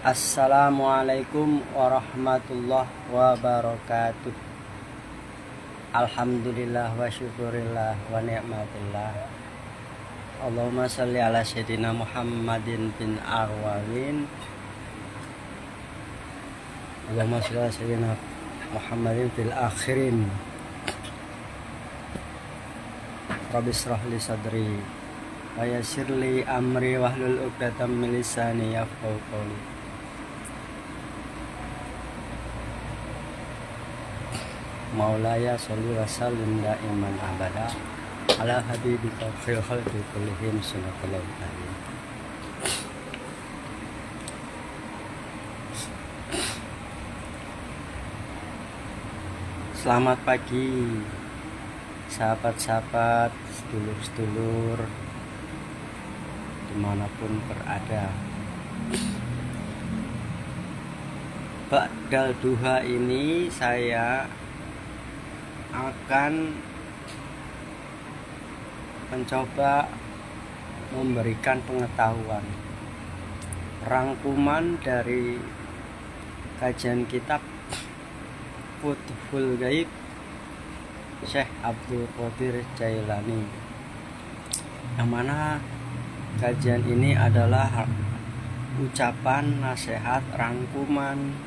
Assalamualaikum warahmatullahi wabarakatuh. Alhamdulillah wa syukurillah wa ni'matillah. Allahumma sholli ala sayyidina Muhammadin bin Arwawin. Allahumma sholli ala sayyidina Muhammadin fil akhirin. Rabbi shrah li sadri wa yassir li amri wahlul 'uqdatam min lisani yafqahu qawli. Maulaya sholli wa sallim daiman abada ala habibika khairil khalqi kullihim sallallahu alaihi. Selamat pagi sahabat-sahabat, sedulur-sedulur dimanapun berada. Ba'dal duha ini saya akan mencoba memberikan pengetahuan rangkuman dari kajian kitab Futhul Ghaib Syekh Abdul Qadir Jailani, yang mana kajian ini adalah ucapan nasihat rangkuman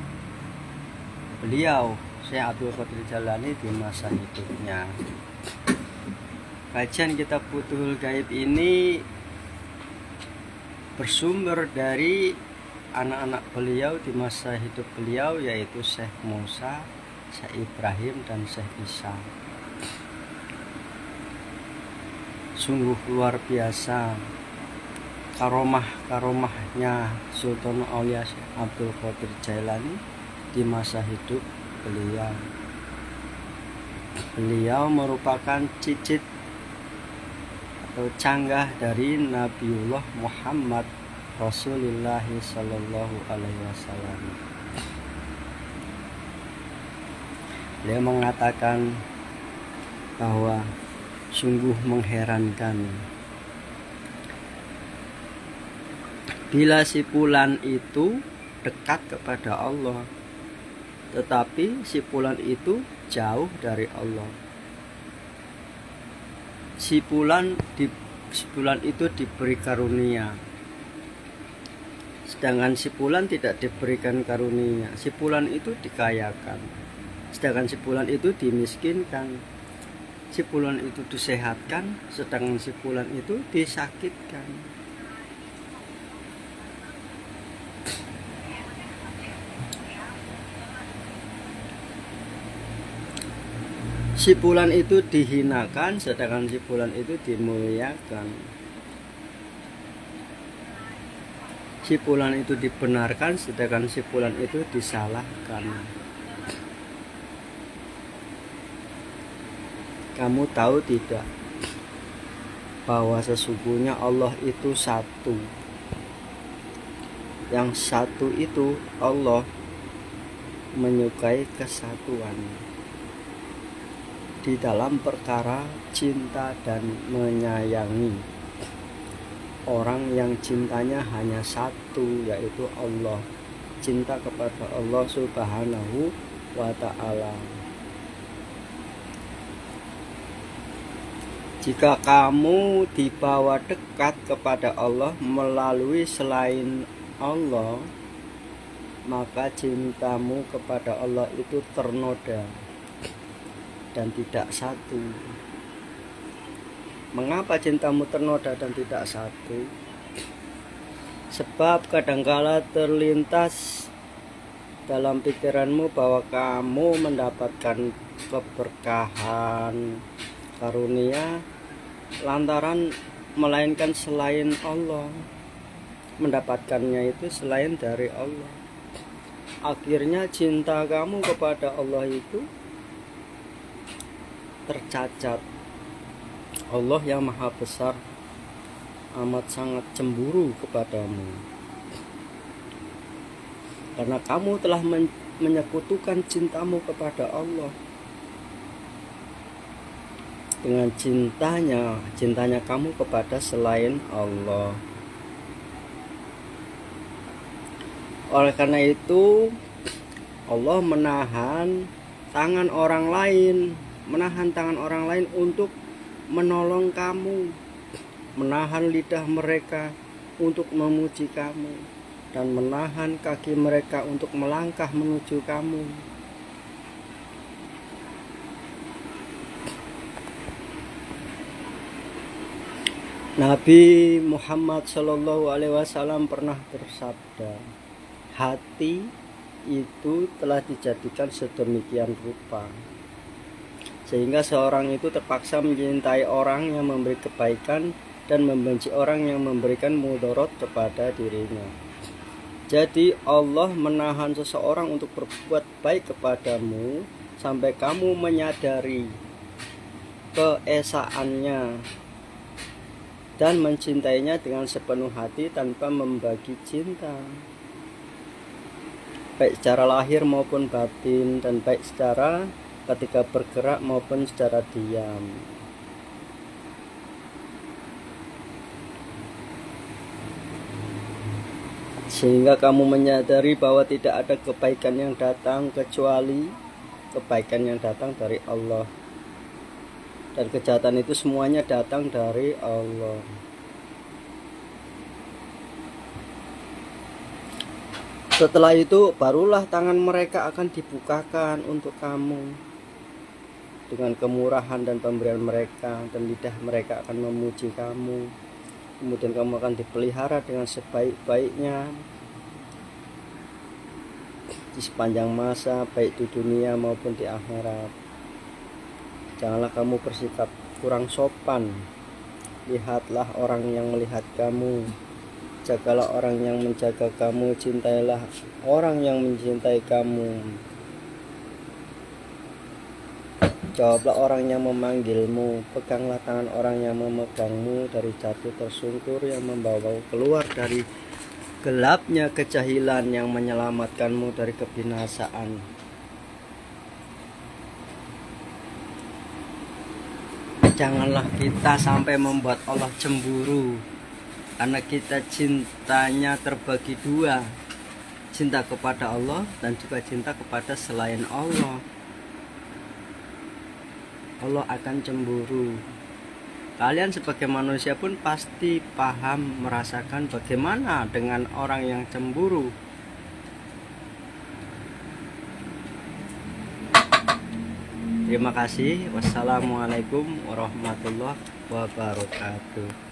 beliau Syekh Abdul Qadir Jailani di masa hidupnya. Kajian kitab Futhul Ghaib ini bersumber dari anak-anak beliau di masa hidup beliau, yaitu Syekh Musa, Syekh Ibrahim, dan Syekh Isa. Sungguh luar biasa karomahnya Sultan Aulia Syekh Abdul Qadir Jailani di masa hidup beliau. Beliau merupakan cicit atau canggah dari Nabiullah Muhammad Rasulullah Sallallahu Alaihi Wasallam. Beliau mengatakan bahwa sungguh mengherankan bila si fulan itu dekat kepada Allah, tetapi si fulan itu jauh dari Allah. Si fulan itu diberi karunia, sedangkan si fulan tidak diberikan karunia. Si fulan itu dikayakan, sedangkan si fulan itu dimiskinkan. Si fulan itu disehatkan, sedangkan si fulan itu disakitkan. Si fulan itu dihinakan, sedangkan si fulan itu dimuliakan. Si fulan itu dibenarkan, sedangkan si fulan itu disalahkan. Kamu tahu tidak bahwa sesungguhnya Allah itu satu. Yang satu itu Allah menyukai kesatuan di dalam perkara cinta dan menyayangi. Orang yang cintanya hanya satu, yaitu Allah. Cinta kepada Allah Subhanahu wa ta'ala. Jika kamu dibawa dekat kepada Allah melalui selain Allah, maka cintamu kepada Allah itu ternoda dan tidak satu. Mengapa cintamu ternoda dan tidak satu? Sebab kadangkala terlintas dalam pikiranmu bahwa kamu mendapatkan keberkahan, karunia lantaran melainkan selain Allah, mendapatkannya itu selain dari Allah. Akhirnya cinta kamu kepada Allah itu tercacat. Allah yang maha besar amat sangat cemburu kepadamu, karena kamu telah menyekutukan cintamu kepada Allah dengan cintanya kamu kepada selain Allah. Oleh karena itu Allah menahan tangan orang lain, untuk menolong kamu, menahan lidah mereka untuk memuji kamu, dan menahan kaki mereka untuk melangkah menuju kamu. Nabi Muhammad Shallallahu Alaihi Wasallam pernah bersabda, hati itu telah dijadikan sedemikian rupa sehingga seorang itu terpaksa mencintai orang yang memberi kebaikan dan membenci orang yang memberikan mudarat kepada dirinya. Jadi Allah menahan seseorang untuk berbuat baik kepadamu sampai kamu menyadari keesaannya dan mencintainya dengan sepenuh hati tanpa membagi cinta, baik secara lahir maupun batin, dan baik secara ketika bergerak maupun secara diam. Sehingga kamu menyadari bahwa tidak ada kebaikan yang datang kecuali kebaikan yang datang dari Allah, dan kejahatan itu semuanya datang dari Allah. Setelah itu barulah tangan mereka akan dibukakan untuk kamu dengan kemurahan dan pemberian mereka, dan lidah mereka akan memuji kamu. Kemudian kamu akan dipelihara dengan sebaik-baiknya di sepanjang masa, baik di dunia maupun di akhirat. Janganlah kamu bersikap kurang sopan. Lihatlah orang yang melihat kamu, jagalah orang yang menjaga kamu, cintailah orang yang mencintai kamu, jawablah orang yang memanggilmu, peganglah tangan orang yang memegangmu dari jatuh tersungkur yang membawamu keluar dari gelapnya kejahilan, yang menyelamatkanmu dari kebinasaan. Janganlah kita sampai membuat Allah cemburu, karena kita cintanya terbagi dua, cinta kepada Allah dan juga cinta kepada selain Allah. Allah akan cemburu. Kalian sebagai manusia pun pasti paham, merasakan bagaimana dengan orang yang cemburu. Terima kasih. Wassalamualaikum warahmatullahi wabarakatuh.